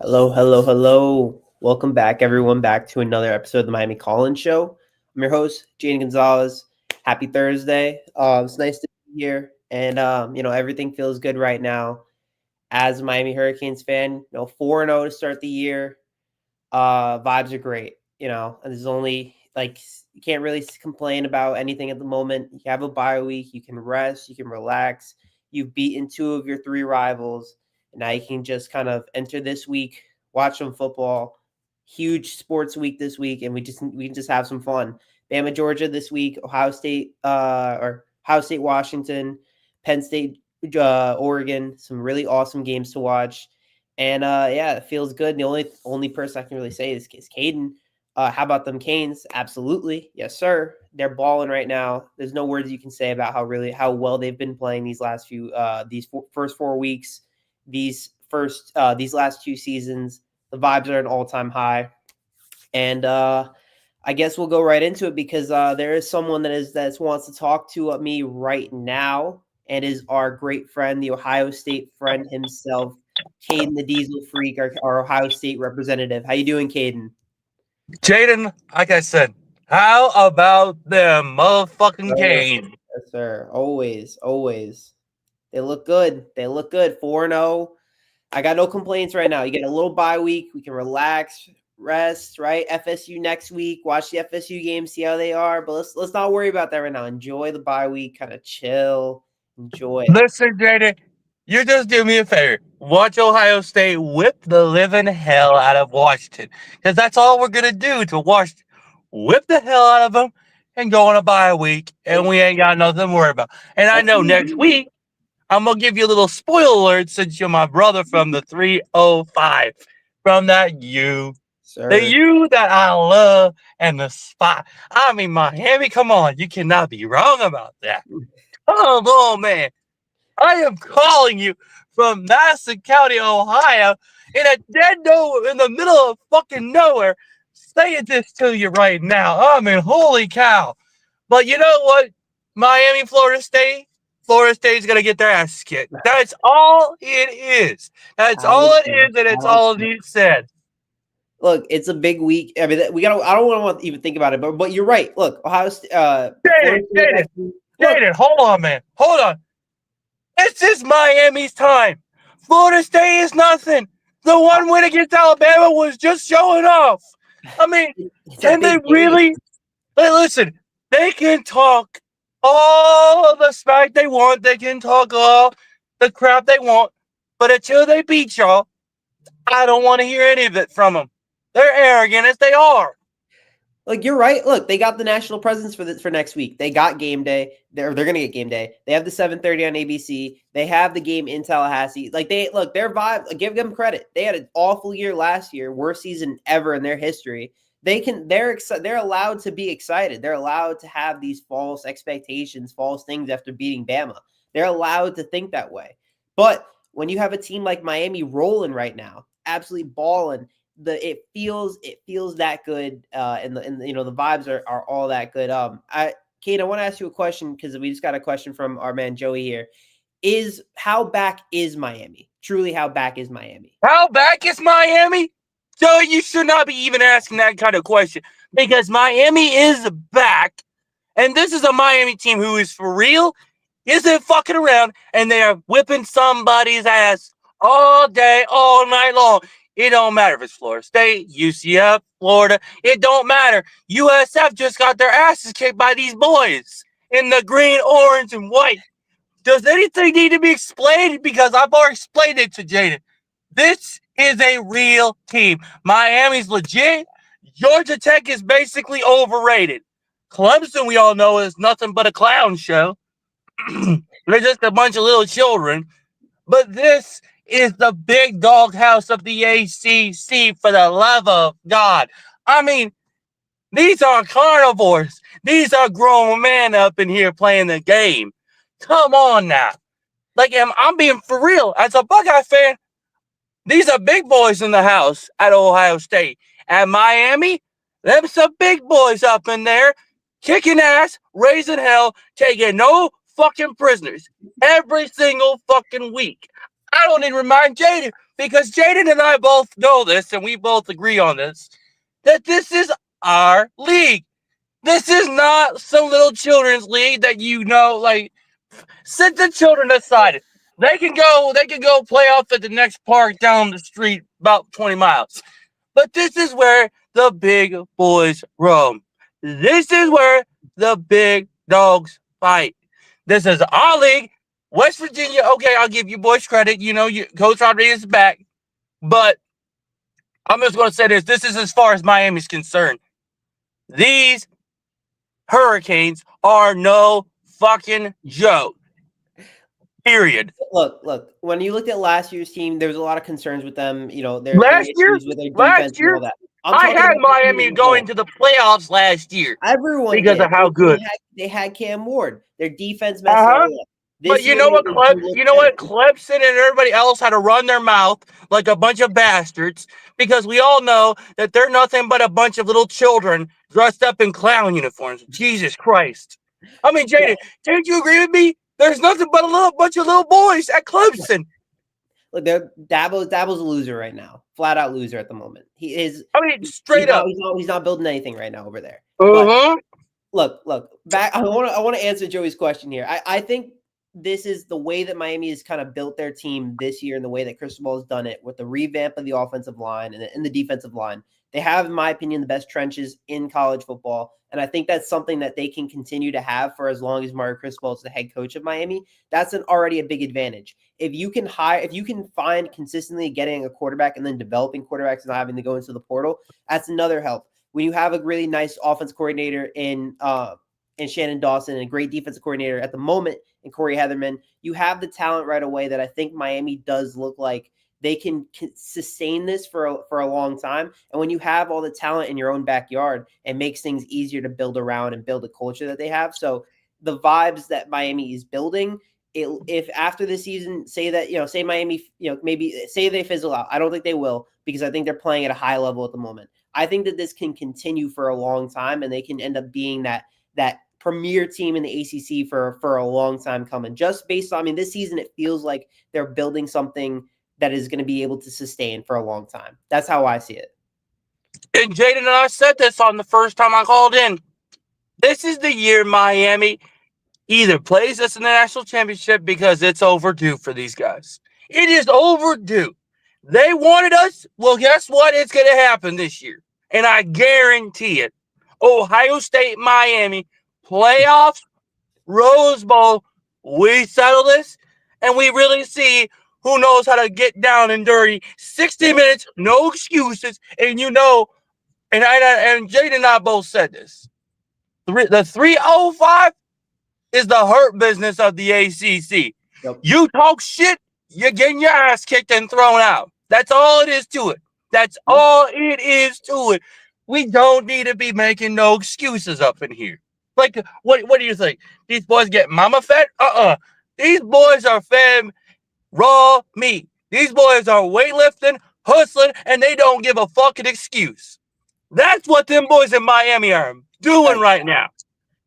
Hello, hello, hello. Welcome back, everyone, back to another episode of the Miami Collins Show. I'm your host, Jane Gonzalez. Happy Thursday. It's nice to be here. And, everything feels good right now. As a Miami Hurricanes fan, 4-0 to start the year. Vibes are great. And there's only, you can't really complain about anything at the moment. You have a bye week. You can rest. You can relax. You've beaten two of your three rivals. And now you can just kind of enter this week, watch some football. Huge sports week this week, and we can just have some fun. Bama, Georgia this week. Ohio State, Washington, Penn State, Oregon. Some really awesome games to watch. And it feels good. The only person I can really say is Caden. How about them Canes? Absolutely, yes, sir. They're balling right now. There's no words you can say about how well they've been playing these last few first 4 weeks. These last two seasons, the vibes are an all-time high, and I guess we'll go right into it because there is someone that wants to talk to me right now, and is our great friend, the Ohio State friend himself, Caden the Diesel Freak, our Ohio State representative. How you doing, Caden? Jaden, like I said, how about them motherfucking Sir. Canes? Yes, sir. Always, always. They look good. They look good. 4-0. I got no complaints right now. You get a little bye week. We can relax, rest, right? FSU next week. Watch the FSU game, see how they are. But let's not worry about that right now. Enjoy the bye week. Kind of chill. Enjoy it. Listen, Jaden, you just do me a favor. Watch Ohio State whip the living hell out of Washington. Because that's all we're going to do to whip the hell out of them and go on a bye week. And we ain't got nothing to worry about. And I That's know next week, I'm going to give you a little spoiler alert since you're my brother from the 305. From that the sir. you that I love and the spot. I mean, Miami, come on. You cannot be wrong about that. Come on, man. I am calling you from Madison County, Ohio, in a in the middle of fucking nowhere, saying this to you right now. I mean, holy cow. But you know what? Miami, Florida State's going to get their ass kicked. That's all it is. That's all it is, and it's all it needs said. Look, it's a big week. I mean, we got. I don't want to even think about it, but you're right. Look, Ohio State. Jaden, Florida State Jaden, next week. Look, Jaden, hold on, man. Hold on. This is Miami's time. Florida State is nothing. The one win against Alabama was just showing off. I mean, it's a can they big game. really? Hey, listen, they can talk all the smack they want. They can talk all the crap they want. But until they beat y'all, I don't want to hear any of it from them. They're arrogant as they are. Like, you're right. Look, they got the national presence for next week. They got game day. They're gonna get game day. They have the 7:30 on ABC. They have the game in Tallahassee. Like, their vibe. Give them credit. They had an awful year last year, worst season ever in their history. They're allowed to be excited. They're allowed to have these false expectations, false things after beating Bama. They're allowed to think that way. But when you have a team like Miami rolling right now, absolutely balling, it feels that good, and the vibes are all that good. Kate, I want to ask you a question because we just got a question from our man Joey here. How back is Miami? Truly, how back is Miami? How back is Miami? So you should not be even asking that kind of question because Miami is back. And this is a Miami team who is for real, isn't fucking around, and they are whipping somebody's ass all day, all night long. It don't matter if it's Florida State, UCF, Florida. It don't matter. USF just got their asses kicked by these boys in the green, orange, and white. Does anything need to be explained? Because I've already explained it to Jaden. This is a real team. Miami's legit. Georgia Tech is basically overrated. Clemson, we all know, is nothing but a clown show. They're just a bunch of little children. But this is the big doghouse of the ACC, for the love of God. I mean, these are carnivores. These are grown men up in here playing the game. Come on now. Like, I'm being for real. As a Buckeye fan, these are big boys in the house at Ohio State. At Miami, them some big boys up in there, kicking ass, raising hell, taking no fucking prisoners every single fucking week. I don't need to remind Jaden because Jaden and I both know this and we both agree on this, that this is our league. This is not some little children's league that like set the children aside. They can go play off at the next park down the street about 20 miles. But this is where the big boys roam. This is where the big dogs fight. This is our league. West Virginia, okay, I'll give you boys credit. Coach Rodriguez is back. But I'm just going to say this. This is as far as Miami's concerned. These Hurricanes are no fucking joke. Period. Look. When you looked at last year's team, there was a lot of concerns with them. Their Last year, issues with their defense and all that. I had Miami going to the playoffs last year. Everyone because did. of how good they had Cam Ward. Their defense messed up. But you know what, Clemson and everybody else had to run their mouth like a bunch of bastards because we all know that they're nothing but a bunch of little children dressed up in clown uniforms. Jesus Christ! I mean, Jaden, don't you agree with me? There's nothing but a bunch of little boys at Clemson. Look, Dabo's a loser right now, flat out loser at the moment. He is. I mean, straight up, he's not building anything right now over there. But, look. Back. I want to answer Joey's question here. I think this is the way that Miami has kind of built their team this year, and the way that Cristobal has done it with the revamp of the offensive line and the defensive line. They have, in my opinion, the best trenches in college football. And I think that's something that they can continue to have for as long as Mario Cristobal is the head coach of Miami. That's already a big advantage. If you can find consistently getting a quarterback and then developing quarterbacks and not having to go into the portal, that's another help. When you have a really nice offense coordinator in Shannon Dawson and a great defensive coordinator at the moment in Corey Heatherman, you have the talent right away that I think Miami does look like they can sustain this for a long time. And when you have all the talent in your own backyard, it makes things easier to build around and build a culture that they have. So the vibes that Miami is building, if after the season, say Miami, maybe say they fizzle out. I don't think they will, because I think they're playing at a high level at the moment. I think that this can continue for a long time, and they can end up being that premier team in the ACC for a long time coming. Just based on, this season, it feels like they're building something that is going to be able to sustain for a long time. That's how I see it. And Jaden and I said this on the first time I called in. This is the year Miami either plays us in the national championship because it's overdue for these guys. It is overdue. They wanted us. Well, guess what? It's going to happen this year. And I guarantee it. Ohio State, Miami, playoffs, Rose Bowl, we settle this, and we really see who knows how to get down and dirty. 60 minutes, no excuses. And and Jaden and I both said this. The 305 is the hurt business of the ACC. Yep. You talk shit, you're getting your ass kicked and thrown out. That's all it is to it. That's all it is to it. We don't need to be making no excuses up in here. Like, what do you think? These boys get mama fed? These boys are fed raw meat. These boys are weightlifting, hustling, and they don't give a fucking excuse. That's what them boys in Miami are doing right now.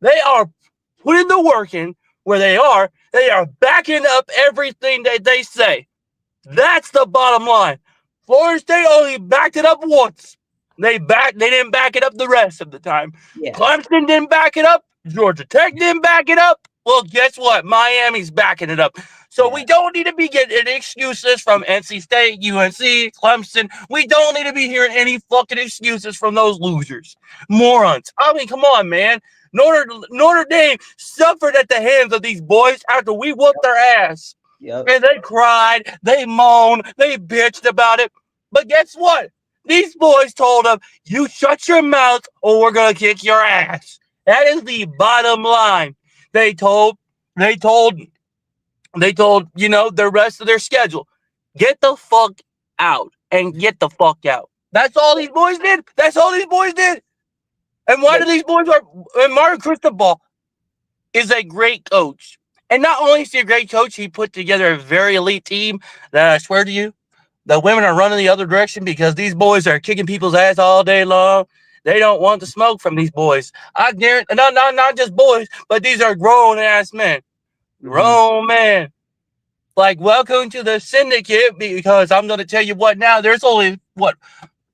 They are putting the work in where they are. They are backing up everything that they say. That's the bottom line. Florida State only backed it up once. They didn't back it up the rest of the time. Yeah. Clemson didn't back it up. Georgia Tech didn't back it up. Well, guess what? Miami's backing it up. So we don't need to be getting excuses from NC State, UNC, Clemson. We don't need to be hearing any fucking excuses from those losers. Morons. I mean, come on, man. Notre Dame suffered at the hands of these boys after we whooped their ass. Yep. And they cried, they moaned, they bitched about it. But guess what? These boys told them, you shut your mouth or we're going to kick your ass. That is the bottom line. They told, the rest of their schedule, get the fuck out and get the fuck out. That's all these boys did. And why do these boys and Mario Cristobal is a great coach. And not only is he a great coach, he put together a very elite team that I swear to you, the women are running the other direction because these boys are kicking people's ass all day long. They don't want the smoke from these boys. I guarantee, not just boys, but these are grown-ass men. Grown men. Like, welcome to the syndicate, because I'm going to tell you what now. There's only, what,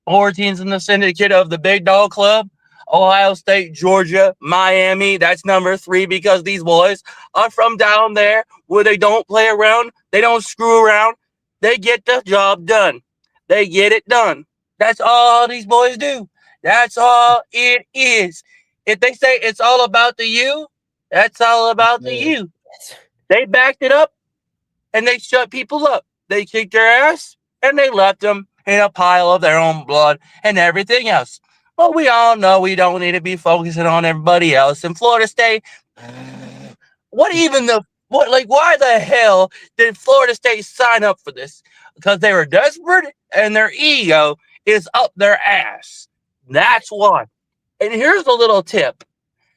4 teams in the syndicate of the Big Dog Club. Ohio State, Georgia, Miami. That's number 3 because these boys are from down there where they don't play around. They don't screw around. They get the job done. They get it done. That's all these boys do. That's all it is. If they say it's all about the U, that's all about the Yeah. U. They backed it up and they shut people up. They kicked their ass and they left them in a pile of their own blood and everything else. But we all know we don't need to be focusing on everybody else. In Florida State, what even the what? Like, why the hell did Florida State sign up for this? Because they were desperate and their ego is up their ass. That's why. And here's a little tip.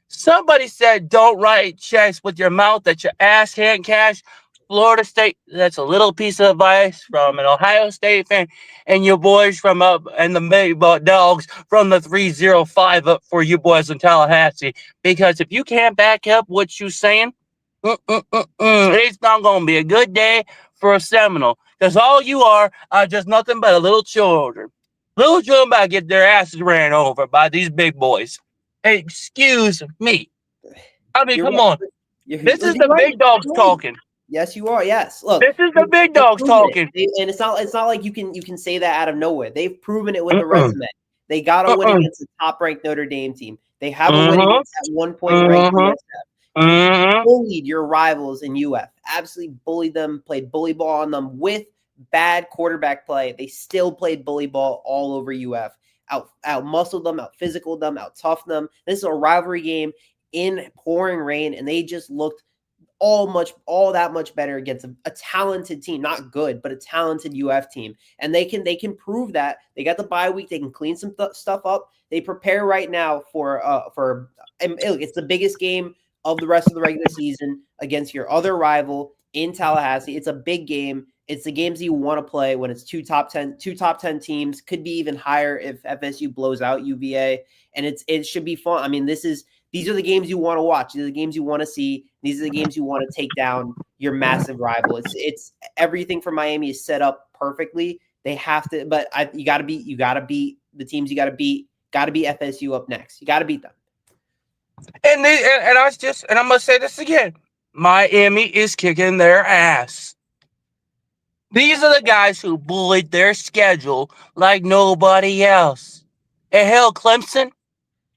Somebody said don't write checks with your mouth that your ass can't cash. Florida State, that's a little piece of advice from an Ohio State fan and your boys from up and the big dogs from the 305 up for you boys in Tallahassee. Because if you can't back up what you're saying, it's not going to be a good day for a Seminole. Because all you are just nothing but a little children. Little children about to get their asses ran over by these big boys. Excuse me. I mean, You're come right. on. This is the big dogs talking. Yes, you are. Yes. Look, This is the big dogs talking. And it's not like you can say that out of nowhere. They've proven it with the resume. They got a win against the top-ranked Notre Dame team. They have a win against that 1-point ranked USF. Bullied your rivals in UF. Absolutely bullied them. Played bully ball on them with bad quarterback play. They still played bully ball all over UF. Out muscled them, out physical them, out tough them. This is a rivalry game in pouring rain, and they just looked all that much better against a talented team, not good, but a talented UF team. And they can prove that. They got the bye week. They can clean some stuff up. They prepare right now for and look, it's the biggest game of the rest of the regular season against your other rival in Tallahassee. It's a big game. It's the games you want to play when it's two top 10 teams, could be even higher if FSU blows out UVA. And it should be fun. I mean, these are the games you want to watch. These are the games you want to see. These are the games you want to take down your massive rival. It's everything for Miami is set up perfectly. They have to, but you got to beat the teams. You got to beat FSU up next. You got to beat them. And I'm gonna say this again. Miami is kicking their ass. These are the guys who bullied their schedule like nobody else. And hell, Clemson,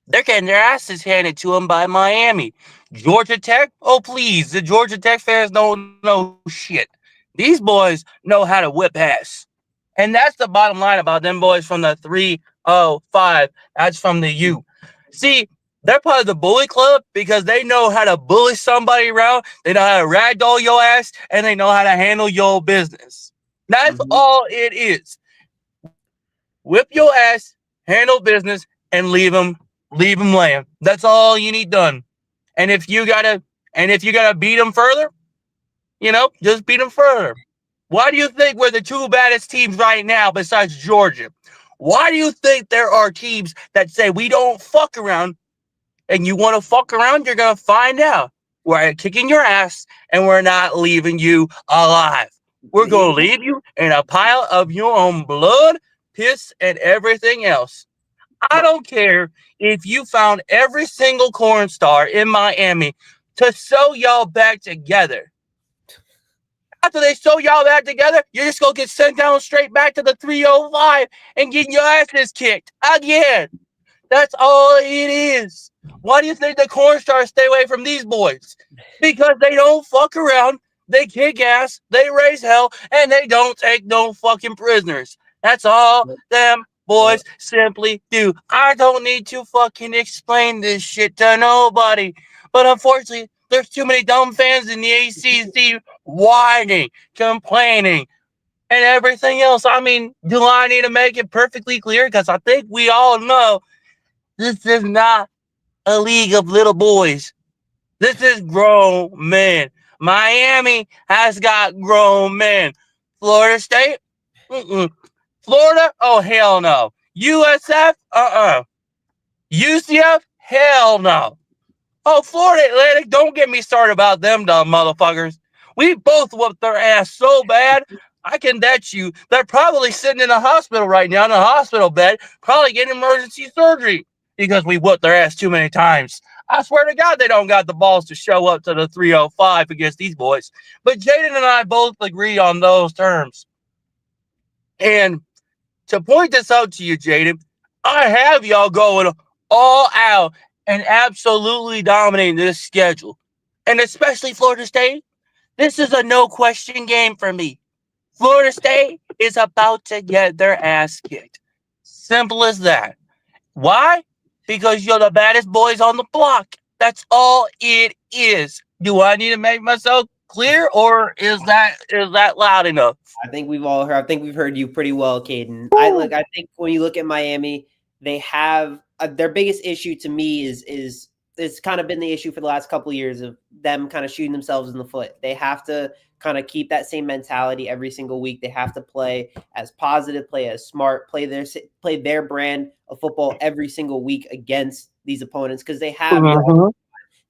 they're getting their asses handed to them by Miami. Georgia Tech? Oh, please. The Georgia Tech fans don't know shit. These boys know how to whip ass. And that's the bottom line about them boys from the 305. That's from the U. See, they're part of the bully club because they know how to bully somebody around. They know how to ragdoll your ass, and they know how to handle your business. That's all it is. Whip your ass, handle business, and leave them laying. That's all you need done. And if you gotta beat them further, just beat them further. Why do you think we're the 2 baddest teams right now besides Georgia? Why do you think there are teams that say we don't fuck around? And you want to fuck around, you're gonna find out. We're kicking your ass, and we're not leaving you alive. We're gonna leave you in a pile of your own blood, piss, and everything else. I don't care if you found every single corn star in Miami to sew y'all back together. After they sew y'all back together, you're just going to get sent down straight back to the 305 and get your asses kicked again. That's all it is. Why do you think the corn stars stay away from these boys? Because they don't fuck around, they kick ass, they raise hell, and they don't take no fucking prisoners. That's all them boys simply do. I don't need to fucking explain this shit to nobody. But unfortunately, there's too many dumb fans in the ACC whining, complaining, and everything else. I mean, do I need to make it perfectly clear? Because I think we all know this is not a league of little boys. This is grown men. Miami has got grown men. Florida State? Florida? Oh, hell no. USF? UCF? Hell no. Oh, Florida Atlantic, don't get me started about them dumb motherfuckers. We both whooped their ass so bad. I can bet you they're probably sitting in a hospital right now in a hospital bed, probably getting emergency surgery because we whooped their ass too many times. I swear to God, they don't got the balls to show up to the 305 against these boys. But Jaden and I both agree on those terms. And to point this out to you, Jaden, I have y'all going all out and absolutely dominating this schedule. And especially Florida State. This is a no question game for me. Florida State is about to get their ass kicked. Simple as that. Why? Because you're the baddest boys on the block. That's all it is. Do I need to make myself clear, or is that loud enough? I think we've all heard. I think we've heard you pretty well, Caden. I think when you look at Miami, they have their biggest issue to me is it's kind of been the issue for the last couple of years of them kind of shooting themselves in the foot. They have to kind of keep that same mentality every single week. They have to play as positive, play as smart, play their brand of football every single week against these opponents because they have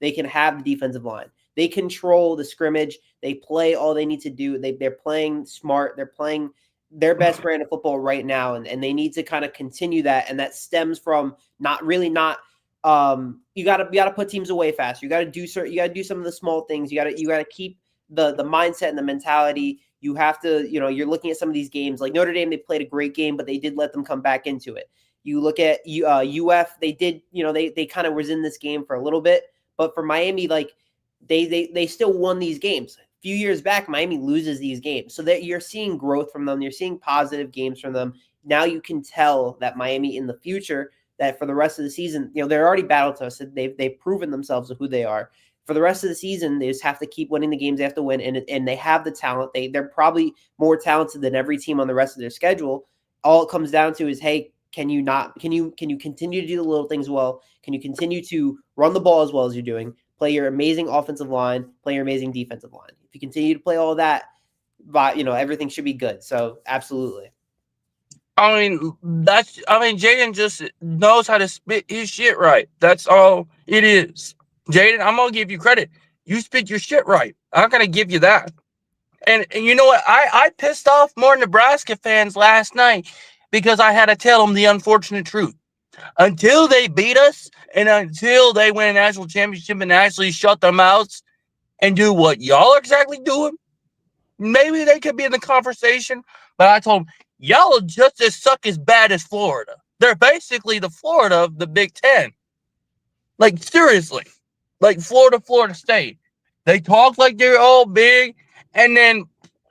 they can have the defensive line. They control the scrimmage. They play all they need to do. They're playing smart. They're playing their best brand of football right now, and they need to kind of continue that. And that stems from not you gotta put teams away faster. You gotta do some of the small things. You gotta keep the mindset and the mentality. You have to, you're looking at some of these games like Notre Dame. They played a great game, but they did let them come back into it. You look at UF. They did, they kind of was in this game for a little bit, but for Miami, like they still won these games. A few years back, Miami loses these games, so that you're seeing growth from them. You're seeing positive games from them. Now you can tell that Miami in the future, that for the rest of the season, they're already battle tested. They've proven themselves of who they are. For the rest of the season, they just have to keep winning the games they have to win, and they have the talent. They're probably more talented than every team on the rest of their schedule. All it comes down to is, hey, can you continue to do the little things well? Can you continue to run the ball as well as you're doing? Play your amazing offensive line, play your amazing defensive line. If you continue to play all that, everything should be good. So absolutely. Jaden just knows how to spit his shit right. That's all it is. Jaden, I'm gonna give you credit. You spit your shit right. I'm gonna give you that. And you know what? I pissed off more Nebraska fans last night because I had to tell them the unfortunate truth. Until they beat us and until they win a national championship and actually shut their mouths and do what y'all are exactly doing, maybe they could be in the conversation. But I told them, y'all are just as suck as bad as Florida. They're basically the Florida of the Big Ten. Like, seriously. Like Florida State. They talk like they're all big, and then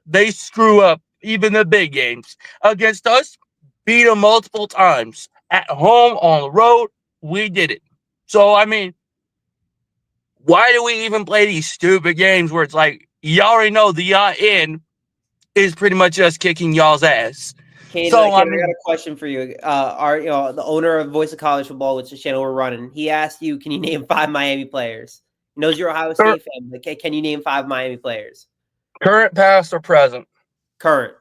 they screw up even the big games. Against us, beat them multiple times. At home, on the road, we did it. So, why do we even play these stupid games where it's like, you already know the end is pretty much us kicking y'all's ass? Caden, I got a question for you. The owner of Voice of College Football, which is the channel we're running, he asked you, can you name 5 Miami players? He knows you're an Ohio State fan. But can you name 5 Miami players? Current, past, or present? Current.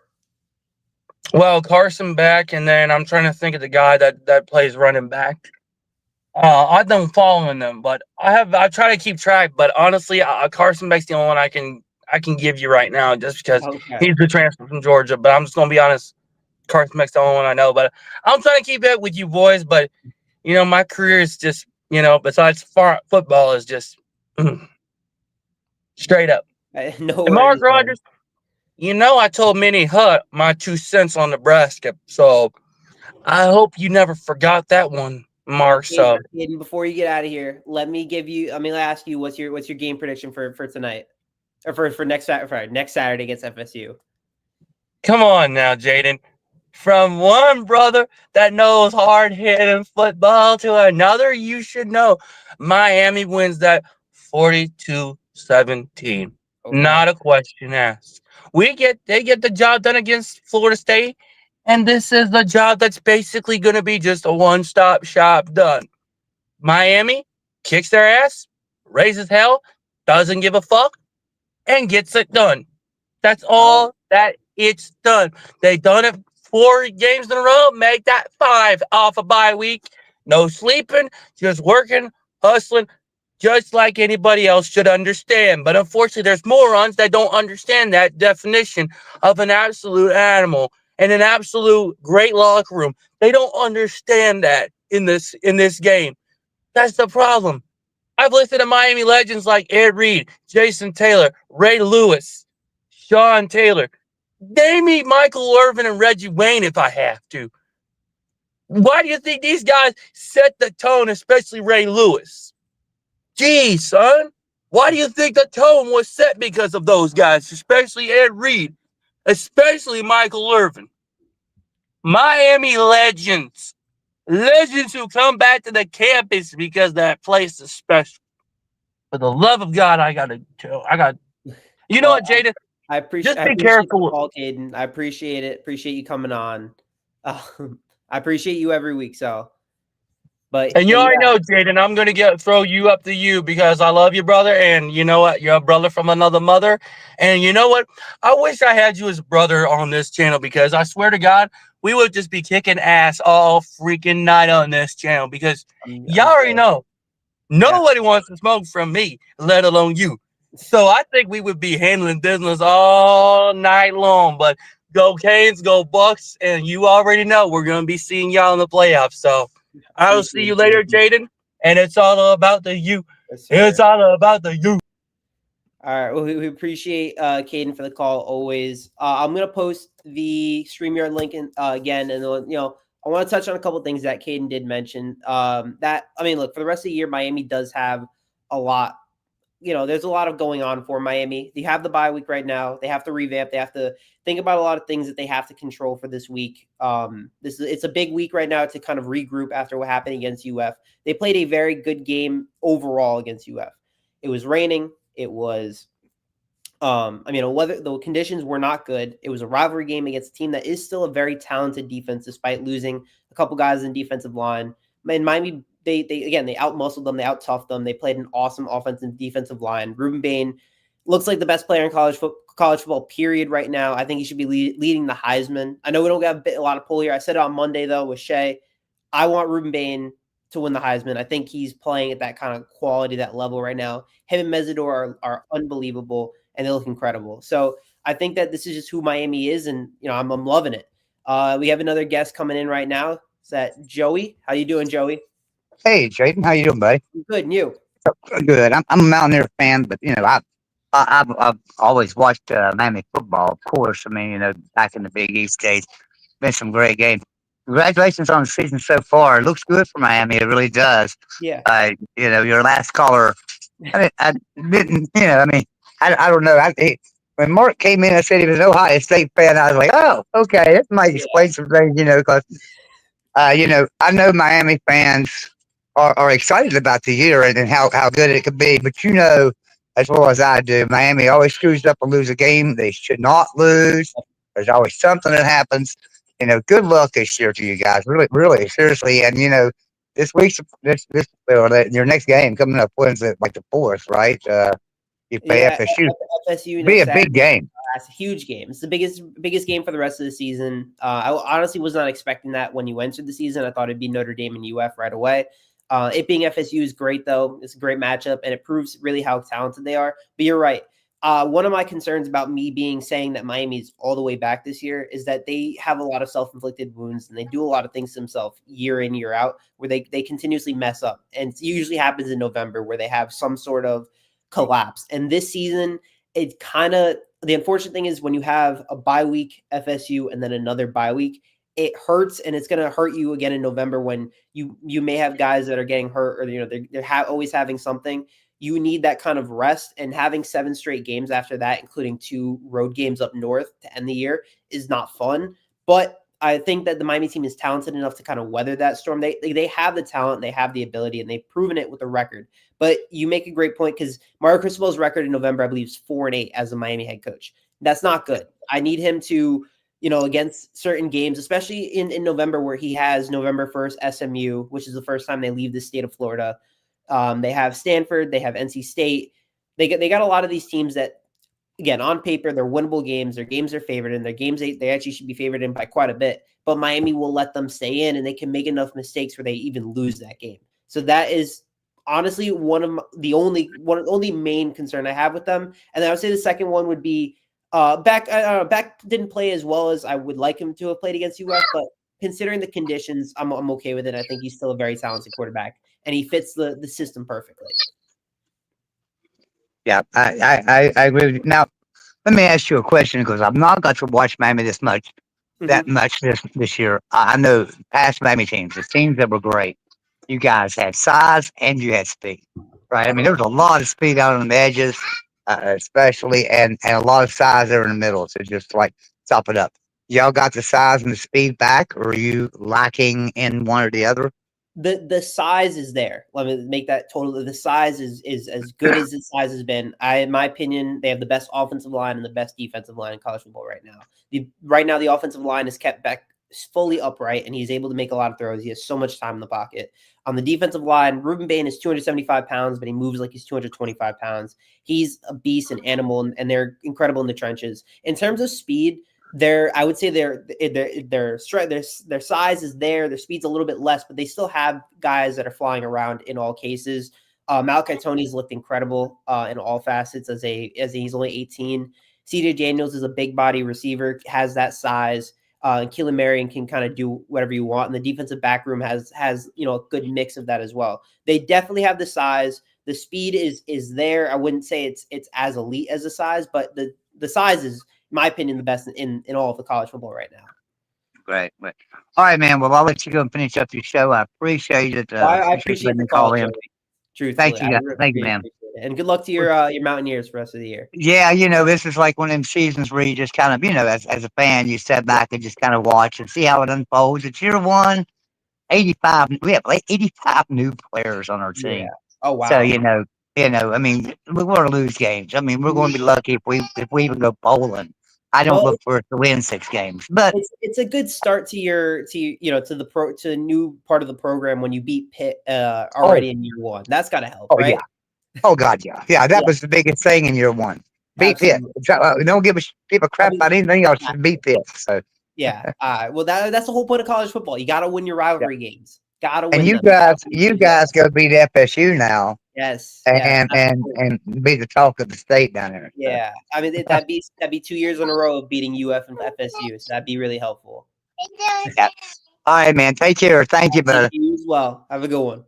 Well, Carson Beck, and then I'm trying to think of the guy that plays running back. I've been following them, but I try to keep track. But honestly, Carson Beck's the only one I can give you right now, just because he's the transfer from Georgia. But I'm just gonna be honest, Carson Beck's the only one I know. But I'm trying to keep it with you boys. But my career is just besides football is just straight up. No and Mark Rogers. I told Minnie Hutt my 2 cents on Nebraska, so I hope you never forgot that one, Mark. So before you get out of here, let me ask you what's your game prediction for tonight, or for next Saturday against FSU. Come on now, Jaden. From one brother that knows hard-hitting football to another, you should know Miami wins that 42-17. Okay. Not a question asked. They get the job done against Florida State, and this is the job that's basically going to be just a one-stop shop done. Miami kicks their ass, raises hell, doesn't give a fuck, and gets it done. That's all that it's done. They done it 4 games in a row, make that 5 off a bye week. No sleeping, just working, hustling, just like anybody else should understand. But unfortunately, there's morons that don't understand that definition of an absolute animal and an absolute great locker room. They don't understand that in this game. That's the problem. I've listed to Miami legends like Ed Reed, Jason Taylor, Ray Lewis, Sean Taylor. Name me Michael Irvin and Reggie Wayne if I have to. Why do you think these guys set the tone, especially Ray Lewis? Gee, son, why do you think the tone was set because of those guys, especially Ed Reed, especially Michael Irvin? Miami legends. Legends who come back to the campus because that place is special. For the love of God, I got, you know Well, what, Jaden? I appreciate Just be the careful. call, Caden. I appreciate it. Appreciate you coming on. I appreciate you every week. So, And you but already yeah, know, Jaden, I'm gonna throw you up to you because I love you, brother. And you know what? You're a brother from another mother. And you know what? I wish I had you as a brother on this channel because I swear to God, we would just be kicking ass all freaking night on this channel because y'all I'm already sure. know Yeah. nobody wants to smoke from me, let alone you. So I think we would be handling business all night long. But go Canes, go Bucks, and you already know we're gonna be seeing y'all in the playoffs. So I will see Appreciate you it, later, Caden. Jaden. And it's all about the you. Yes, It's sir. all about the you. All right. Well, we appreciate Caden for the call always. I'm gonna post the StreamYard link again, and I want to touch on a couple things that Caden did mention. Look, for the rest of the year, Miami does have a lot. There's a lot of going on for Miami. They have the bye week right now. They have to revamp. They have to think about a lot of things that they have to control for this week. It's a big week right now to kind of regroup after what happened against UF. They played a very good game overall against UF. It was raining. It was, weather. The conditions were not good. It was a rivalry game against a team that is still a very talented defense, despite losing a couple guys in defensive line. And Miami, they outmuscled them, they out-toughed them. They played an awesome offensive defensive line. Ruben Bain looks like the best player in college football, period, right now. I think he should be leading the Heisman. I know we don't have a lot of pull here. I said it on Monday, though, with Shay. I want Ruben Bain to win the Heisman. I think he's playing at that kind of quality, that level right now. Him and Mesidor are unbelievable, and they look incredible. So I think that this is just who Miami is, and I'm loving it. We have another guest coming in right now. Is that Joey? How you doing, Joey? Hey, Jaden, how you doing, buddy? Good, and you? Good. I'm a Mountaineer fan, but I've always watched Miami football. Of course, I mean, back in the Big East days, been some great games. Congratulations on the season so far. It looks good for Miami. It really does. Yeah. Your last caller. I didn't. I don't know. When Mark came in, I said he was an Ohio State fan. I was like, oh, okay, this might explain some things. Because I know Miami fans are excited about the year and how good it could be. But as well as I do, Miami always screws up and lose a game they should not lose. There's always something that happens. Good luck this year to you guys. Really, really, seriously. And this week's your next game coming up. When's it? Like the 4th, right? You play Yeah, FSU. FSU Be next a big Saturday. game. It's a huge game. It's the biggest game for the rest of the season. I honestly was not expecting that when you entered the season. I thought it'd be Notre Dame and UF right away. It being FSU is great, though. It's a great matchup, and it proves really how talented they are. But you're right. One of my concerns about me saying that Miami's all the way back this year is that they have a lot of self-inflicted wounds, and they do a lot of things to themselves year in, year out, where they continuously mess up. And it usually happens in November where they have some sort of collapse. And this season, the unfortunate thing is when you have a bye week FSU and then another bye week, it hurts, and it's going to hurt you again in November when you may have guys that are getting hurt, or they're always having something. You need that kind of rest, and having 7 straight games after that, including 2 road games up north to end the year, is not fun. But I think that the Miami team is talented enough to kind of weather that storm. They have the talent, they have the ability, and they've proven it with a record. But you make a great point, because Mario Cristobal's record in November, I believe, is 4-8 as a Miami head coach. That's not good. I need him to, against certain games, especially in November, where he has November 1st SMU, which is the first time they leave the state of Florida. They have Stanford, they have NC State. They got a lot of these teams that, again, on paper, they're winnable games. Their games are favored, and their games they actually should be favored in by quite a bit. But Miami will let them stay in, and they can make enough mistakes where they even lose that game. So that is honestly the only main concern I have with them. And then I would say the second one would be Beck didn't play as well as I would like him to have played against UF, but considering the conditions, I'm okay with it. I think he's still a very talented quarterback, and he fits the system perfectly. Yeah, I agree with you. Now, let me ask you a question because I've not got to watch Miami that much this year. I know past Miami teams, the teams that were great. You guys had size and you had speed, right? I mean, there was a lot of speed out on the edges, especially, and a lot of size there in the middle to just like top it up. Y'all got the size and the speed back, or are you lacking in one or the other? The size is there. Let me make that totally. The size is as good as the size has been. In my opinion, they have the best offensive line and the best defensive line in college football right now. Right now, the offensive line is kept back fully upright, and he's able to make a lot of throws. He has so much time in the pocket. On the defensive line, Ruben Bain is 275 pounds, but he moves like he's 225 pounds. He's a beast, an animal, and they're incredible in the trenches. In terms of speed, I would say their size is there. Their speed's a little bit less, but they still have guys that are flying around in all cases. Malachi Tony's looked incredible in all facets as he's only 18. CJ Daniels is a big body receiver, has that size. And Keelan Marion can kind of do whatever you want. And the defensive back room has a good mix of that as well. They definitely have the size. The speed is there. I wouldn't say it's as elite as the size, but the size is, in my opinion, the best in all of the college football right now. Great. All right, man. Well, I'll let you go and finish up your show. I appreciate it. I appreciate the call, Joey. Truthfully, Thank you, thank you, man. Appreciate it. And good luck to your Mountaineers for the rest of the year. Yeah, this is like one of them seasons where you just kind of, as a fan, you step back and just kind of watch and see how it unfolds. It's year one, 85. We have like 85 new players on our team. Yeah. Oh wow. So I mean, we're going to lose games. I mean, we're going to be lucky if we even go bowling. I don't look for us to win 6 games, but it's a good start to the new part of the program when you beat Pitt already in year one. That's got to help, right? Yeah. Oh God, yeah. That was the biggest thing in year one. Beat Pitt. Don't give a crap about anything else. Just beat Pitt. So yeah. Well, that's the whole point of college football. You got to win your rivalry games. Got to win. And you guys go beat FSU now. Yes. And be the talk of the state down there. Yeah. I mean, that'd be 2 years in a row of beating UF and FSU. So that'd be really helpful. Yeah. All right, man. Take care. Thank you, brother. You as well. Have a good one.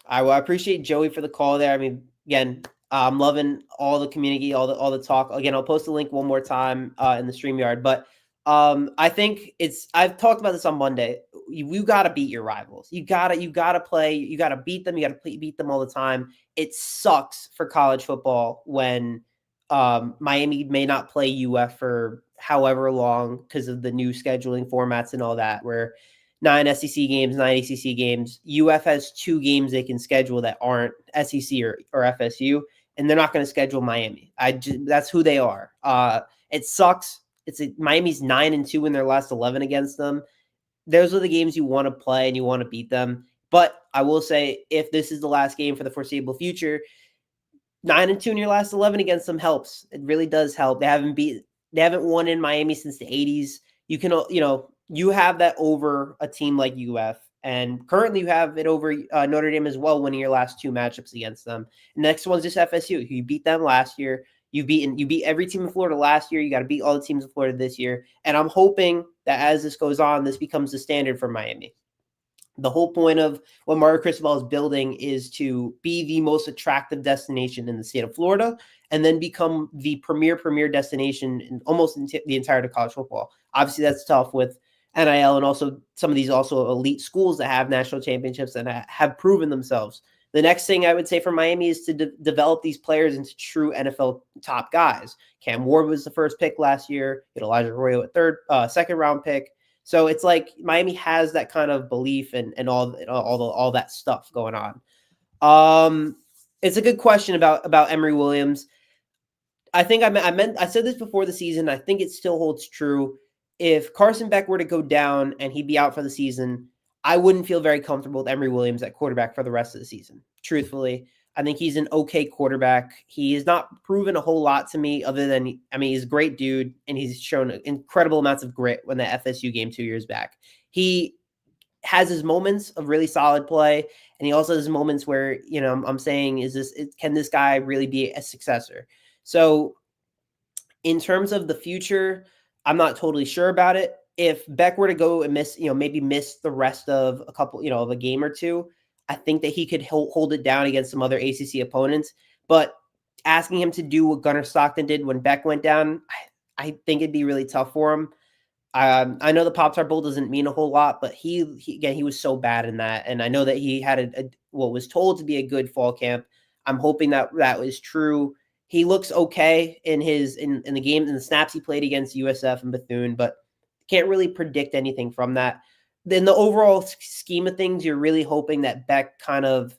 I appreciate Joey for the call there. I mean, again, I'm loving all the community, all the talk. Again, I'll post the link one more time in the StreamYard. But I think I've talked about this on Monday. You got to beat your rivals. You got to play. You got to beat them. You got to beat them all the time. It sucks for college football when Miami may not play UF for however long because of the new scheduling formats and all that, where 9 SEC games, 9 ACC games. UF has 2 games they can schedule that aren't SEC or FSU, and they're not going to schedule Miami. That's who they are. It sucks. Miami's 9-2 in their last 11 against them. Those are the games you want to play and you want to beat them. But I will say, if this is the last game for the foreseeable future, 9-2 in your last 11 against them helps. It really does help. They haven't won in Miami since the 80s. You can, you have that over a team like UF, and currently you have it over Notre Dame as well, winning your last 2 matchups against them. Next one's just FSU. You beat them last year. You beat every team in Florida last year. You got to beat all the teams in Florida this year. And I'm hoping that as this goes on, this becomes the standard for Miami. The whole point of what Mario Cristobal is building is to be the most attractive destination in the state of Florida, and then become the premier destination in almost the entirety of college football. Obviously, that's tough with NIL and also some of these also elite schools that have national championships and have proven themselves. The next thing I would say for Miami is to develop these players into true NFL top guys. Cam Ward was the first pick last year. Elijah Arroyo at second round pick. So it's like Miami has that kind of belief and all that stuff going on. It's a good question about Emory Williams. I think I said this before the season. I think it still holds true. If Carson Beck were to go down and he'd be out for the season, I wouldn't feel very comfortable with Emory Williams at quarterback for the rest of the season. Truthfully, I think he's an okay quarterback. He has not proven a whole lot to me other than, he's a great dude and he's shown incredible amounts of grit when the FSU game 2 years back. He has his moments of really solid play, and he also has moments where, you know, I'm saying, can this guy really be a successor? So in terms of the future, I'm not totally sure about it. If Beck were to go and miss, you know, maybe miss the rest of a couple, you know, of a game or two, I think that he could hold it down against some other ACC opponents. But asking him to do what Gunnar Stockton did when Beck went down, I think it'd be really tough for him. I know the Pop-Tart Bowl doesn't mean a whole lot, but he again, he was so bad in that. And I know that he had what was told to be a good fall camp. I'm hoping that that was true. He looks okay in the games and the snaps he played against USF and Bethune, but can't really predict anything from that. In the overall scheme of things, you're really hoping that Beck kind of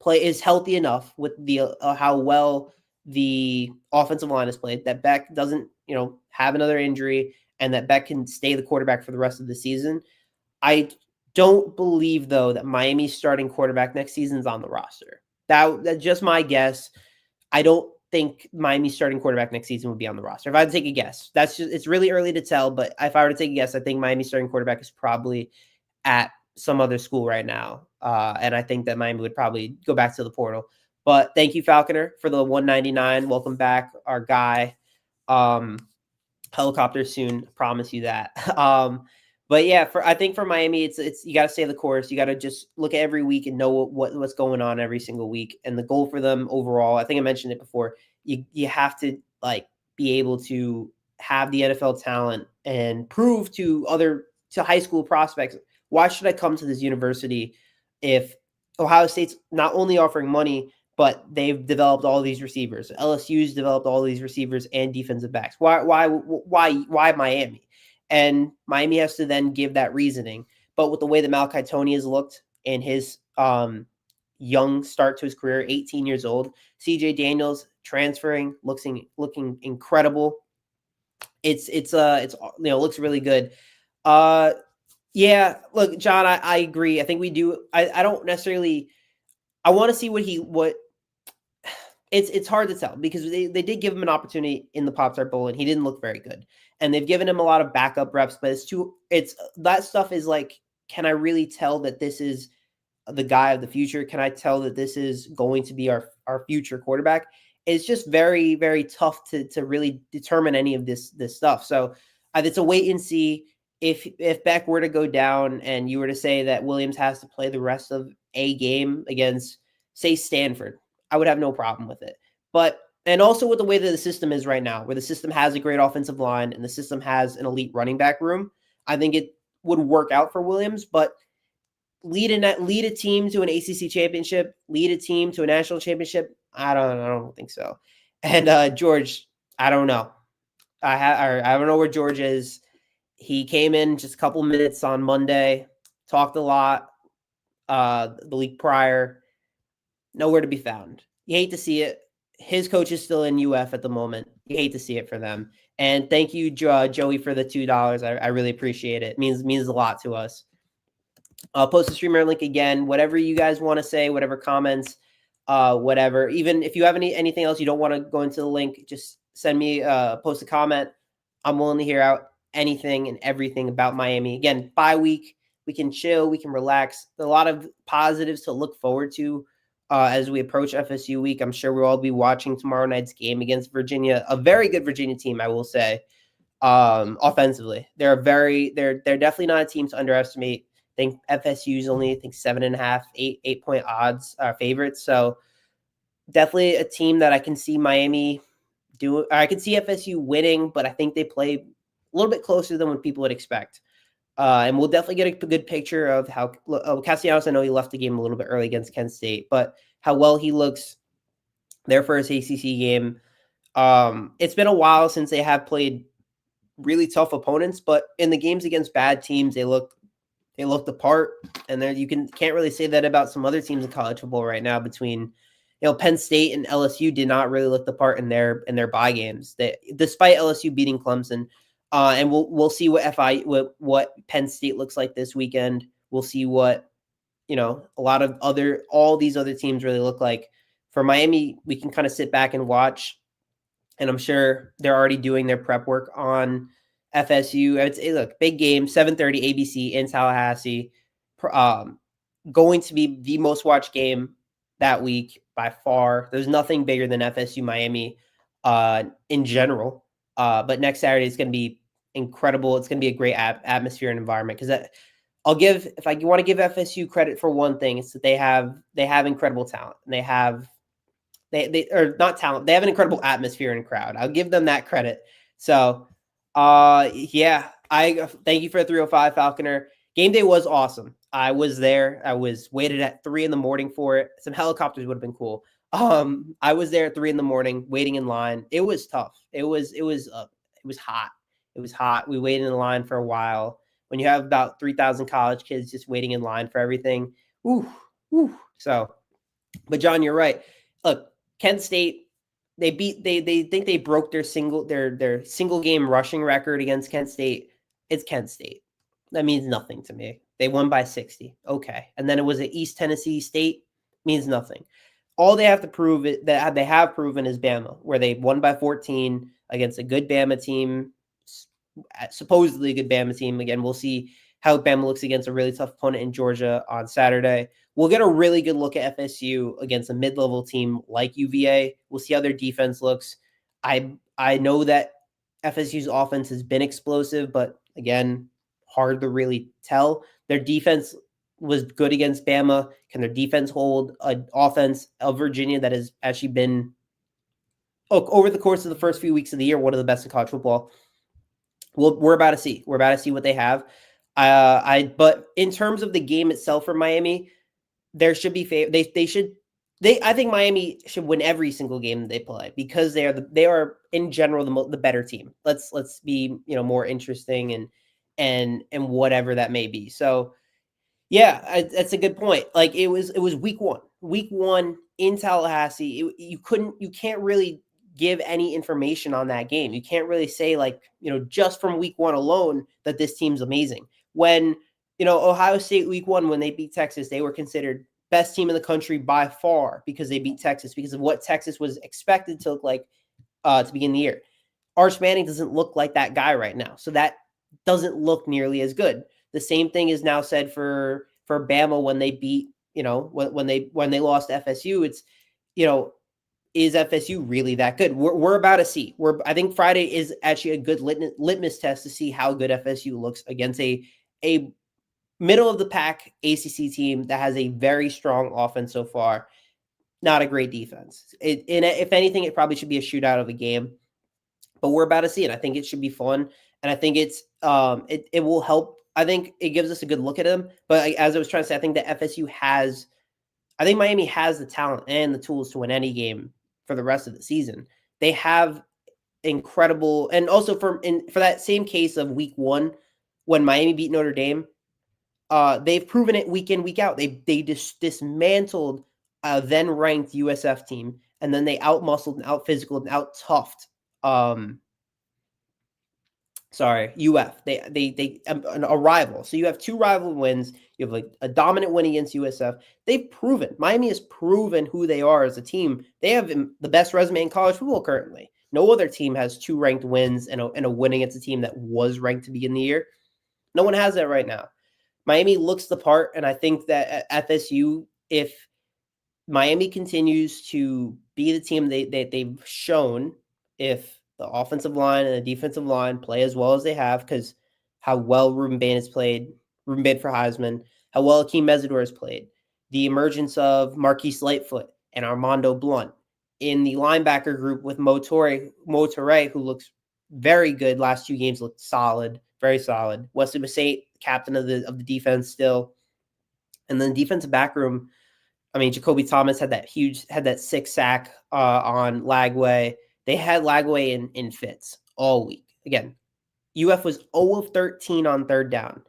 is healthy enough with the how well the offensive line is played, that Beck doesn't, you know, have another injury, and that Beck can stay the quarterback for the rest of the season. I don't believe, though, that Miami's starting quarterback next season is on the roster. That's just my guess. I don't think Miami's starting quarterback next season would be on the roster. If I had to take a guess, it's really early to tell, but if I were to take a guess, I think Miami's starting quarterback is probably at some other school right now. And I think that Miami would probably go back to the portal. But thank you, Falconer, for the 199. Welcome back, our guy. Helicopter soon, promise you that. But yeah, I think for Miami, it's you got to stay the course. You got to just look at every week and know what's going on every single week. And the goal for them overall, I think I mentioned it before, you have to like be able to have the NFL talent and prove to high school prospects, why should I come to this university if Ohio State's not only offering money, but they've developed all these receivers. LSU's developed all these receivers and defensive backs. Why Miami? And Miami has to then give that reasoning. But with the way that Malachi Tony has looked in his young start to his career, 18 years old, CJ Daniels transferring, looking incredible. It's looks really good. Yeah, look, John, I agree. I think we do. I don't necessarily. I want to see what. It's hard to tell because they did give him an opportunity in the Pop-Tart Bowl and he didn't look very good. And they've given him a lot of backup reps, but it's that stuff is like, can I really tell that this is the guy of the future? Can I tell that this is going to be our future quarterback? It's just very, very tough to really determine any of this stuff. So it's a wait and see. If Beck were to go down and you were to say that Williams has to play the rest of a game against, say, Stanford, I would have no problem with it. And also with the way that the system is right now, where the system has a great offensive line and the system has an elite running back room, I think it would work out for Williams. But lead a team to an ACC championship, lead a team to a national championship, I don't think so. And George, I don't know. I don't know where George is. He came in just a couple minutes on Monday, talked a lot the week prior. Nowhere to be found. You hate to see it. His coach is still in UF at the moment. You hate to see it for them. And thank you, Joey, for the $2. I really appreciate it. It means a lot to us. I'll post the streamer link again. Whatever you guys want to say, whatever comments, whatever. Even if you have anything else you don't want to go into the link, just send me post a comment. I'm willing to hear out anything and everything about Miami. Again, bye week. We can chill. We can relax. A lot of positives to look forward to as we approach FSU week. I'm sure we'll all be watching tomorrow night's game against Virginia, a very good Virginia team, I will say. Offensively, they're definitely not a team to underestimate. I think FSU is only 7.5, 8 point odds favorites. So definitely a team that I can see Miami do. I can see FSU winning, but I think they play a little bit closer than what people would expect. And we'll definitely get a good picture of how Castellanos, I know he left the game a little bit early against Kent State, but how well he looks their first ACC game. It's been a while since they have played really tough opponents, but in the games against bad teams, they looked apart. And there you can't really say that about some other teams in college football right now. Between Penn State and LSU did not really look the part in their bye games. Despite LSU beating Clemson. And we'll see what Penn State looks like this weekend. We'll see what all these other teams really look like. For Miami, we can kind of sit back and watch, and I'm sure they're already doing their prep work on FSU. Look, big game, 7:30 ABC in Tallahassee. Going to be the most watched game that week by far. There's nothing bigger than FSU Miami in general. But next Saturday is going to be incredible. It's going to be a great atmosphere and environment because if I want to give FSU credit for one thing, it's that they have incredible talent. And they or not talent. They have an incredible atmosphere and crowd. I'll give them that credit. So, yeah, I thank you for the 305 Falconer. Game day was awesome. I was there. I was waited at 3 a.m. for it. Some helicopters would have been cool. I was there at 3 a.m. waiting in line. It was tough. It was hot. It was hot. We waited in line for a while. When you have about 3,000 college kids just waiting in line for everything, So, but John, you're right. Look, Kent State, they think they broke their single game rushing record against Kent State. It's Kent State. That means nothing to me. They won by 60. Okay. And then it was at East Tennessee State. Means nothing. All they have to prove that they have proven is Bama, where they won by 14 against a good Bama team, supposedly a good Bama team. Again, we'll see how Bama looks against a really tough opponent in Georgia on Saturday. We'll get a really good look at FSU against a mid-level team like UVA. We'll see how their defense looks. I know that FSU's offense has been explosive, but again, hard to really tell. Their defense was good against Bama. Can their defense hold an offense of Virginia that has actually been, over the course of the first few weeks of the year, one of the best in college football? Well, we're about to see. We're about to see what they have. But in terms of the game itself for Miami, there should be I think Miami should win every single game they play because they are in general the better team. Let's be more interesting and whatever that may be. So yeah, that's a good point. Like it was week one in Tallahassee. You can't really give any information on that game. You can't really say just from week one alone that this team's amazing. When Ohio State week one, when they beat Texas, they were considered best team in the country by far because they beat Texas because of what Texas was expected to look like to begin the year. Arch Manning doesn't look like that guy right now. So that doesn't look nearly as good. The same thing is now said for Bama when they beat, when they lost to FSU. It's, is FSU really that good? We're about to see. I think Friday is actually a good litmus test to see how good FSU looks against a middle of the pack ACC team that has a very strong offense so far. Not a great defense. If anything, it probably should be a shootout of a game. But we're about to see it. I think it should be fun, and I think it's it will help. I think it gives us a good look at them. But as I was trying to say, I think that I think Miami has the talent and the tools to win any game for the rest of the season. They have incredible, and also for that same case of week one when Miami beat Notre Dame, they've proven it week in, week out. They just dismantled a then ranked USF team, and then they outmuscled and out-physicaled and out-toughed UF. They a rival. So you have two rival wins. You have a dominant win against USF. They've proven, Miami has proven who they are as a team. They have the best resume in college football currently. No other team has two ranked wins and a win against a team that was ranked to begin the year. No one has that right now. Miami looks the part, and I think that at FSU, if Miami continues to be the team they've shown, if the offensive line and the defensive line play as well as they have, because how well Ruben Bain has played, Ruben Bain for Heisman, how well Akeem Mesidor has played, the emergence of Marquise Lightfoot and Armando Blunt in the linebacker group with Mo Toure, who looks very good. Last 2 games looked solid, very solid. Wesley Masate, captain of the defense still. And then defensive back room, I mean, Jacoby Thomas had that 6 sack on Lagway. They had Lagway in fits all week. Again, UF was 0 of 13 on third down.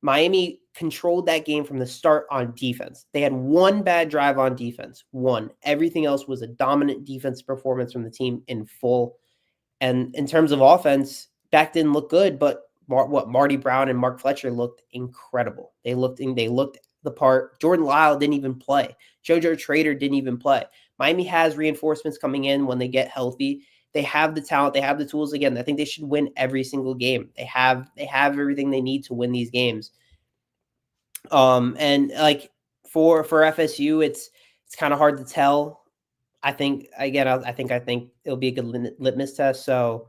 Miami controlled that game from the start on defense. They had 1 bad drive on defense. 1. Everything else was a dominant defense performance from the team in full. And in terms of offense, back didn't look good, but Marty Brown and Mark Fletcher looked incredible. They looked the part. Jordan Lyle didn't even play. JoJo Trader didn't even play. Miami has reinforcements coming in when they get healthy. They have the talent. They have the tools. Again, I think they should win every single game. They have everything they need to win these games. And like for FSU, it's kind of hard to tell. I think again, I think it'll be a good litmus test. So,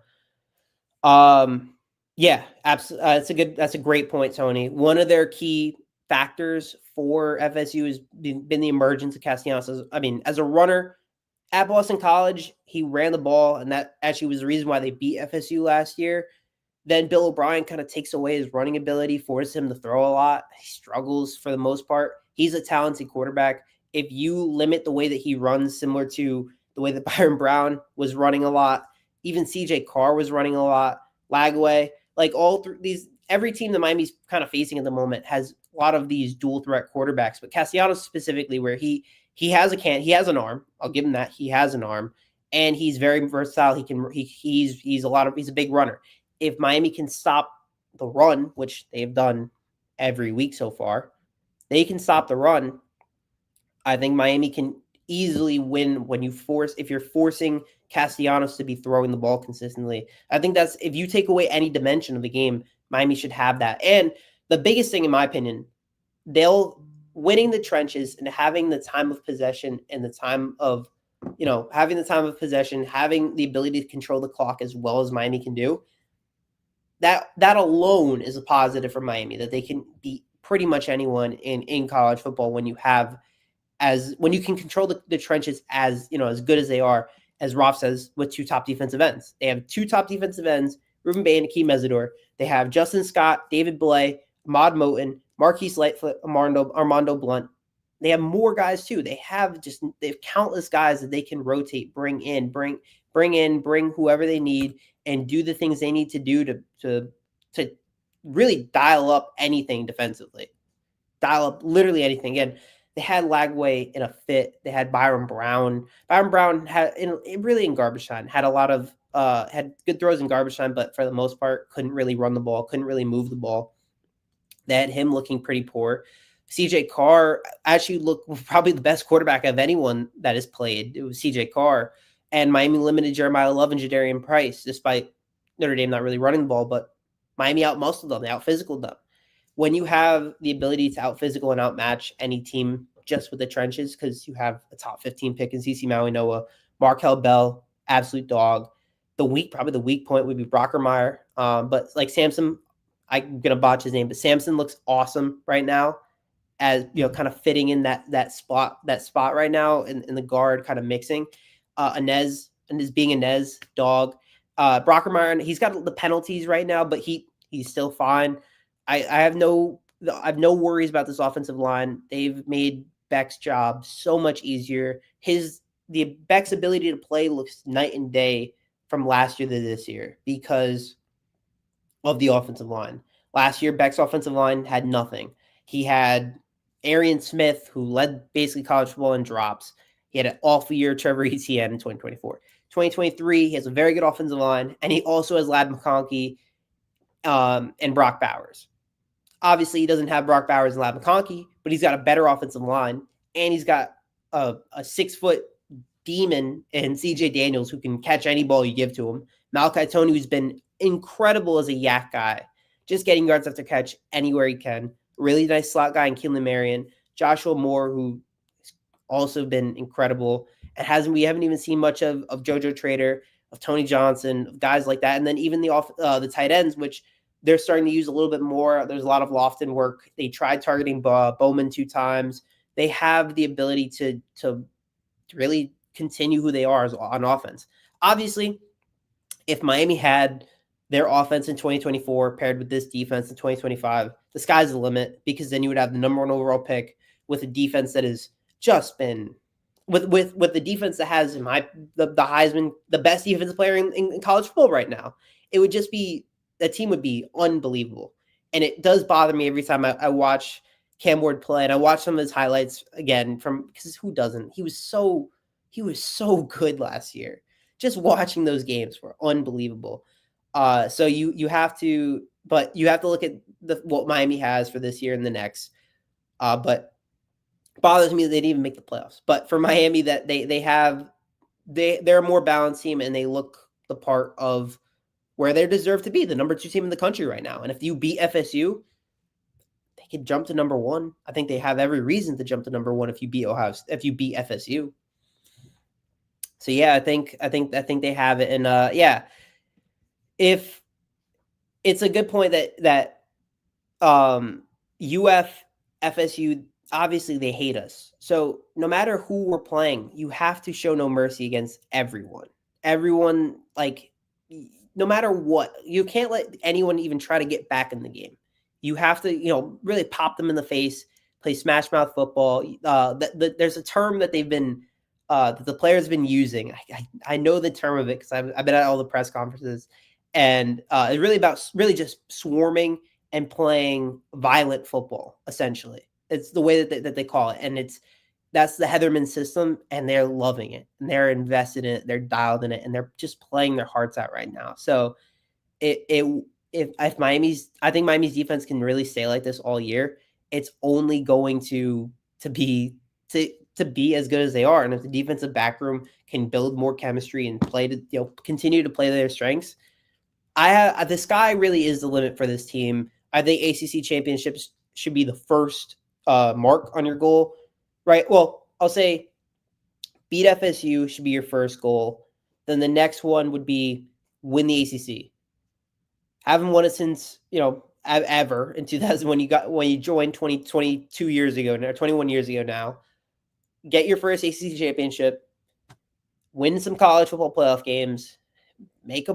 yeah, absolutely, that's a great point, Tony. One of their key factors for FSU has been the emergence of Castellanos. As a runner at Boston College, he ran the ball, and that actually was the reason why they beat FSU last year. Then Bill O'Brien kind of takes away his running ability, forces him to throw a lot. He struggles for the most part. He's a talented quarterback. If you limit the way that he runs, similar to the way that Byron Brown was running a lot, even CJ Carr was running a lot, Lagway, like every team that Miami's kind of facing at the moment has a lot of these dual threat quarterbacks, but Castellanos specifically, where he has an arm. I'll give him that. He has an arm, and he's very versatile. He's a big runner. If Miami can stop the run, which they've done every week so far, they can stop the run. I think Miami can easily win if you're forcing Castellanos to be throwing the ball consistently. I think that's, if you take away any dimension of the game, Miami should have that. And the biggest thing, in my opinion, they'll winning the trenches and having the time of possession and the time of, having the time of possession, having the ability to control the clock as well as Miami can do. That alone is a positive for Miami, that they can beat pretty much anyone in college football when you can control the trenches as good as they are, as Roth says, with two top defensive ends. They have two top defensive ends, Ruben Bay and Akeem Mesidor. They have Justin Scott, David Blay, Ahmad Moten, Marquise Lightfoot, Armando Blunt. They have more guys too. They have countless guys that they can rotate, bring whoever they need, and do the things they need to do to really dial up anything defensively. Dial up literally anything. Again, they had Lagway in a fit. They had Byron Brown. Byron Brown had really in garbage time. Had a lot of had good throws in garbage time, but for the most part, couldn't really run the ball. Couldn't really move the ball. They had him looking pretty poor. CJ Carr actually looked probably the best quarterback of anyone that has played. It was CJ Carr. And Miami limited Jeremiah Love and Jadarian Price, despite Notre Dame not really running the ball, but Miami out-muscled them. They out-physicaled them. When you have the ability to out-physical and outmatch any team just with the trenches, because you have a top 15 pick in CC Maui Noah, Markel Bell, absolute dog. Probably the weak point would be Brockermeyer. But like Samson, I'm going to botch his name, but Samson looks awesome right now, as kind of fitting in that spot right now in the guard, kind of mixing. Inez being Inez, dog. Brockermeyer, he's got the penalties right now, but he's still fine. I have no worries about this offensive line. They've made Beck's job so much easier. Beck's ability to play looks night and day from last year to this year because of the offensive line. Last year, Beck's offensive line had nothing. He had Arian Smith, who led basically college football in drops. He had an awful year, Trevor Etienne, in 2024. 2023, he has a very good offensive line, and he also has Ladd McConkey and Brock Bowers. Obviously, he doesn't have Brock Bowers and Ladd McConkey, but he's got a better offensive line, and he's got a 6-foot demon in CJ Daniels who can catch any ball you give to him. Malachi Tony, who's been incredible as a yak guy, just getting yards after catch anywhere he can. Really nice slot guy in Keelan Marion. Joshua Moore, who has also been incredible. We haven't even seen much of JoJo Trader, of Tony Johnson, of guys like that. And then even the tight ends, which they're starting to use a little bit more. There's a lot of Lofton work. They tried targeting Bowman 2 times. They have the ability to really continue who they are on offense. Obviously, if Miami had their offense in 2024 paired with this defense in 2025, the sky's the limit, because then you would have the number 1 overall pick with a defense that has just been with the defense that has the Heisman, the best defensive player in college football right now. It would just be, that team would be unbelievable. And it does bother me every time I watch Cam Ward play, and I watch some of his highlights again because who doesn't? He was so good last year. Just watching those games were unbelievable. So you have to look at what Miami has for this year and the next. But it bothers me that they didn't even make the playoffs. But for Miami, that they're a more balanced team, and they look the part of where they deserve to be, the number 2 team in the country right now. And if you beat FSU, they could jump to number 1. I think they have every reason to jump to number 1 if you beat FSU. So yeah, I think they have it. And yeah, if it's a good point that UF, FSU, obviously they hate us. So no matter who we're playing, you have to show no mercy against everyone. Everyone, like, no matter what, you can't let anyone even try to get back in the game. You have to, really pop them in the face, play smash mouth football. There's a term that they've been, that the players have been using. I know the term of it because I've been at all the press conferences, and it's really about just swarming and playing violent football. Essentially, it's the way that they call it, and that's the Heatherman system, and they're loving it, and they're invested in it, they're dialed in it, and they're just playing their hearts out right now. So if I think Miami's defense can really stay like this all year, it's only going to be as good as they are. And if the defensive back room can build more chemistry and play to continue to play their strengths, the sky really is the limit for this team. I think ACC championships should be the first mark on your goal, right? Well, I'll say beat FSU should be your first goal. Then the next one would be win the ACC. Haven't won it since, ever in 2000 when you joined 22 years ago now, 21 years ago now. Get your first ACC championship, win some college football playoff games, make a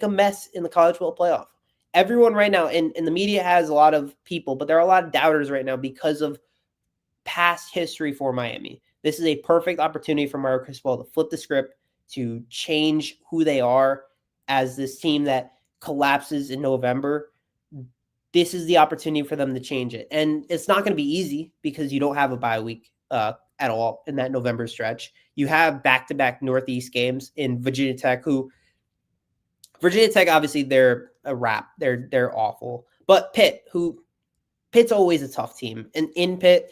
mess in the college football playoff. Everyone right now in the media has a lot of people, but there are a lot of doubters right now because of past history for Miami. This is a perfect opportunity for Mario Cristobal to flip the script, to change who they are as this team that collapses in November. This is the opportunity for them to change it. And it's not going to be easy because you don't have a bye week at all in that November stretch. You have back-to-back Northeast games in Virginia Tech, obviously they're a wrap. They're awful. But Pitt's always a tough team. And in Pitt,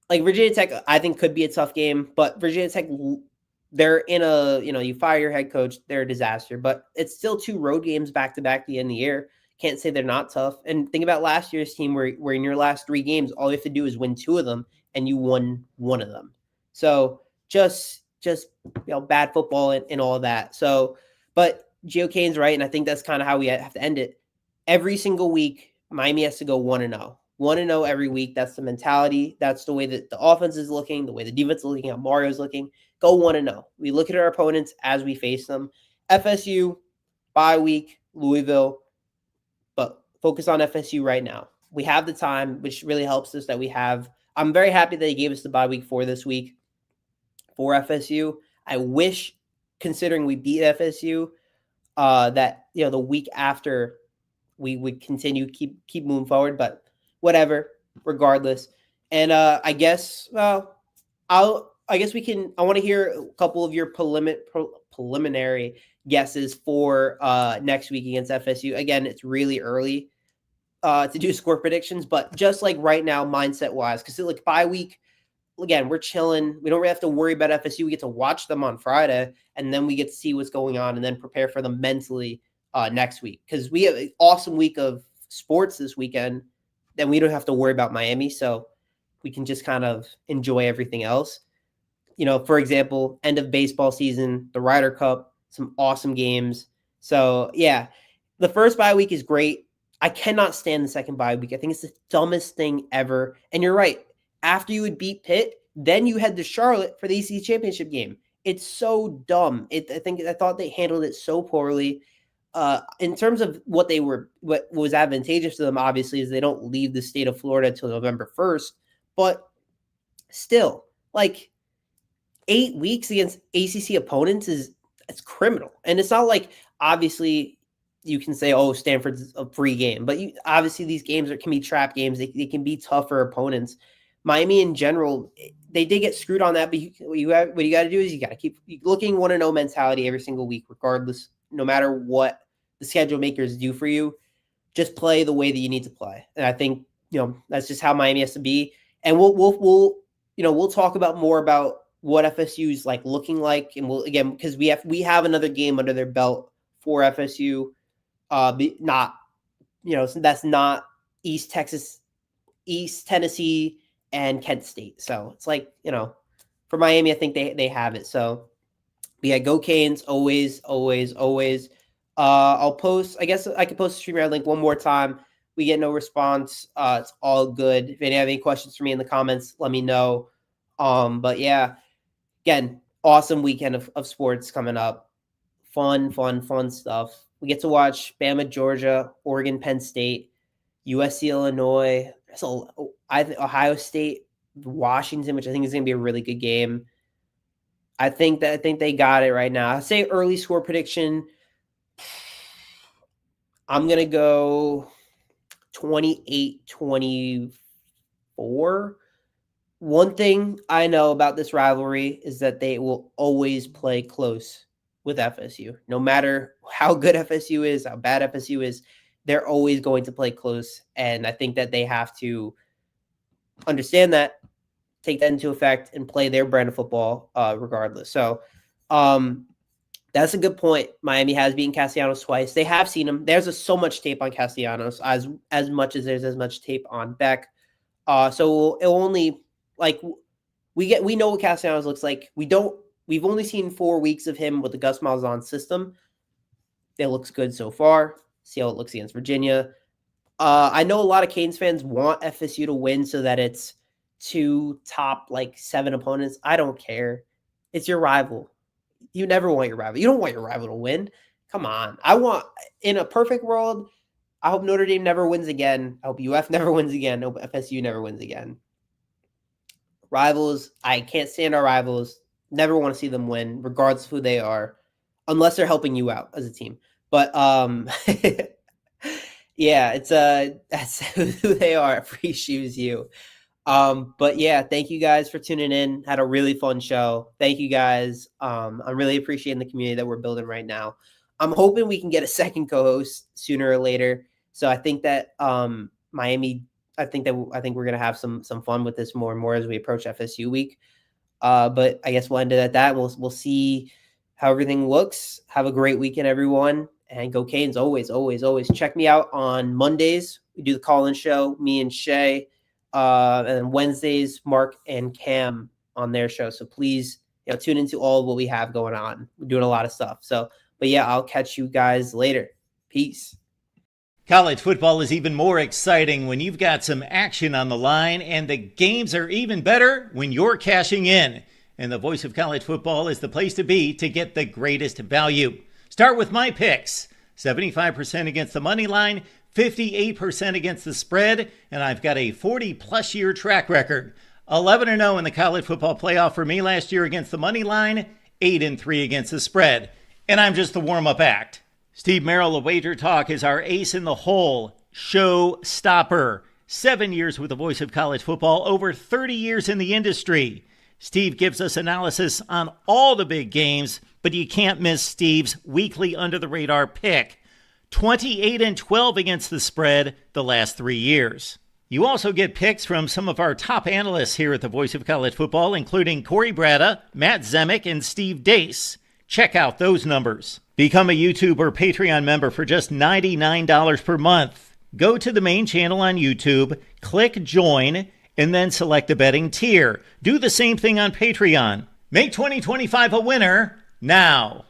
like Virginia Tech, I think could be a tough game, but Virginia Tech, they're in you fire your head coach, they're a disaster, but it's still 2 road games back-to-back at the end of the year. Can't say they're not tough. And think about last year's team where in your last 3 games, all you have to do is win 2 of them and you won 1 of them. So just bad football and all of that. So, but Gio Kane's right, and I think that's kind of how we have to end it. Every single week, Miami has to go 1-0. 1-0 every week. That's the mentality. That's the way that the offense is looking, the way the defense is looking, how Mario's looking. Go 1-0. We look at our opponents as we face them. FSU, bye week, Louisville, but focus on FSU right now. We have the time, which really helps us that we have. I'm very happy that he gave us the bye week for this week for FSU. I wish, considering we beat FSU, that the week after we would continue keep moving forward, but whatever, regardless. And I guess I want to hear a couple of your preliminary guesses for next week against FSU. Again, it's really early to do score predictions, but just like right now, mindset wise, because like bye week, again, we're chilling. We don't really have to worry about FSU. We get to watch them on Friday, and then we get to see what's going on and then prepare for them mentally next week. Because we have an awesome week of sports this weekend, then we don't have to worry about Miami. So we can just kind of enjoy everything else. For example, end of baseball season, the Ryder Cup, some awesome games. So yeah, the first bye week is great. I cannot stand the second bye week. I think it's the dumbest thing ever. And you're right. After you would beat Pitt, then you head to Charlotte for the ACC championship game. It's so dumb. I thought they handled it so poorly. In terms of what was advantageous to them, obviously, is they don't leave the state of Florida until November 1st. But still, like 8 weeks against ACC opponents it's criminal. And it's not like, obviously, you can say, oh, Stanford's a free game. But obviously these games can be trap games. They can be tougher opponents. Miami in general, they did get screwed on that. But what you got to do is you got to keep looking 1-0 mentality every single week, regardless, no matter what the schedule makers do for you. Just play the way that you need to play. And I think, that's just how Miami has to be. And we'll talk about more about what FSU's like looking like, and we'll again because we have another game under their belt for FSU. Not that's not East Tennessee, and Kent State. So it's like for Miami, I think they have it. So yeah, go Canes always, always, always. I'll post. I guess I could post the StreamYard link one more time. We get no response. It's all good. If you have any questions for me in the comments, let me know. But yeah, again, awesome weekend of sports coming up. Fun stuff. We get to watch Bama, Georgia, Oregon, Penn State, USC, Illinois. I think Ohio State, Washington, which I think is going to be a really good game. I think they got it right now. I say early score prediction. I'm going to go 28-24. One thing I know about this rivalry is that they will always play close with FSU. No matter how good FSU is, how bad FSU is, they're always going to play close. And I think that they have to understand that, take that into effect, and play their brand of football regardless. So that's a good point. Miami has beaten Castellanos twice. They have seen him. There's so much tape on Castellanos as much as there's as much tape on Beck. So it'll only we know what Castellanos looks like. We've only seen 4 weeks of him with the Gus Malzahn system. It looks good so far. See how it looks against Virginia. I know a lot of Canes fans want FSU to win so that it's 2 top 7 opponents. I don't care. It's your rival. You never want your rival. You don't want your rival to win. Come on. In a perfect world, I hope Notre Dame never wins again. I hope UF never wins again. I hope FSU never wins again. Rivals, I can't stand our rivals. Never want to see them win, regardless of who they are, unless they're helping you out as a team. But yeah, that's who they are. Free shoes you. But yeah, thank you guys for tuning in. Had a really fun show. Thank you guys. I'm really appreciating the community that we're building right now. I'm hoping we can get a second co-host sooner or later. So I think that Miami. I think we're gonna have some fun with this more and more as we approach FSU week. But I guess we'll end it at that. We'll see how everything looks. Have a great weekend, everyone, and go Canes always, always, always. Check me out on Mondays. We do the call-in show, me and Shay, and Wednesdays, Mark and Cam on their show. So please, tune into all of what we have going on. We're doing a lot of stuff. So, but yeah, I'll catch you guys later. Peace. College football is even more exciting when you've got some action on the line, and the games are even better when you're cashing in. And the Voice of College Football is the place to be to get the greatest value. Start with my picks. 75% against the money line, 58% against the spread, and I've got a 40-plus year track record. 11-0 in the college football playoff for me last year against the money line, 8-3 against the spread. And I'm just the warm-up act. Steve Merrill of Wager Talk is our ace in the hole, show stopper. 7 years with the Voice of College Football, over 30 years in the industry. Steve gives us analysis on all the big games, but you can't miss Steve's weekly under-the-radar pick. 28-12 against the spread the last 3 years. You also get picks from some of our top analysts here at the Voice of College Football, including Corey Bratta, Matt Zemek, and Steve Dace. Check out those numbers. Become a YouTube or Patreon member for just $99 per month. Go to the main channel on YouTube, click join, and then select the betting tier. Do the same thing on Patreon. Make 2025 a winner now.